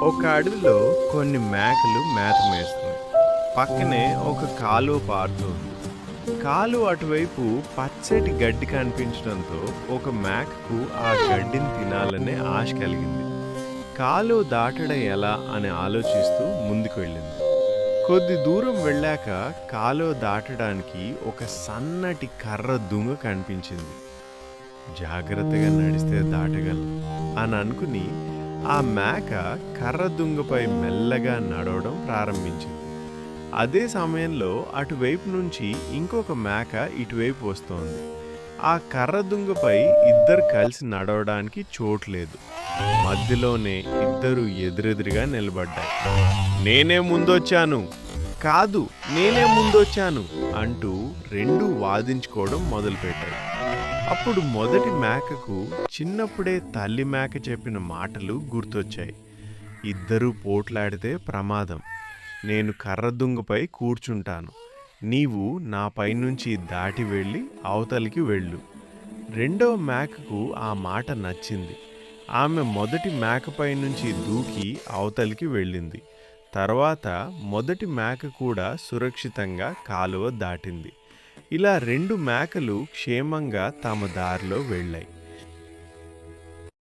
ఒక అడవిలో కొన్ని మేకలు మేత మేస్తున్నాయి. పక్కనే ఒక కాలువ పారుతుంది. కాలువ అటువైపు పచ్చటి గడ్డి కనిపించడంతో ఒక మేకకు ఆ గడ్డిని తినాలనే ఆశ కలిగింది. కాలువ దాటడం ఎలా అని ఆలోచిస్తూ ముందుకు వెళ్ళింది. కొద్ది దూరం వెళ్ళాక కాలువ దాటడానికి ఒక సన్నటి కర్ర దుంగ కనిపించింది. జాగ్రత్తగా నడిస్తే దాటగలను అని అనుకుని ఆ మేక కర్ర దుంగపై మెల్లగా నడవడం ప్రారంభించింది. అదే సమయంలో అటువైపు నుంచి ఇంకొక మేక ఇటువైపు వస్తోంది. ఆ కర్ర దుంగపై ఇద్దరు కలిసి నడవడానికి చోట్లేదు. మధ్యలోనే ఇద్దరు ఎదురెదురుగా నిలబడ్డాయి. నేనే ముందొచ్చాను, కాదు నేనే ముందొచ్చాను అంటూ రెండు వాదించుకోవడం మొదలుపెట్టాయి. అప్పుడు మొదటి మేకకు చిన్నప్పుడే తల్లి మేక చెప్పిన మాటలు గుర్తొచ్చాయి. ఇద్దరూ పోట్లాడితే ప్రమాదం. నేను కర్ర దుంగపై కూర్చుంటాను. నీవు నా పైనుంచి దాటి వెళ్ళి అవతలికి వెళ్ళు. రెండవ మేకకు ఆ మాట నచ్చింది. ఆమె మొదటి మేకపై నుంచి దూకి అవతలికి వెళ్ళింది. తర్వాత మొదటి మేక కూడా సురక్షితంగా కాలువ దాటింది. ఇలా రెండు మేకలు క్షేమంగా తమ దారిలో వెళ్ళాయి.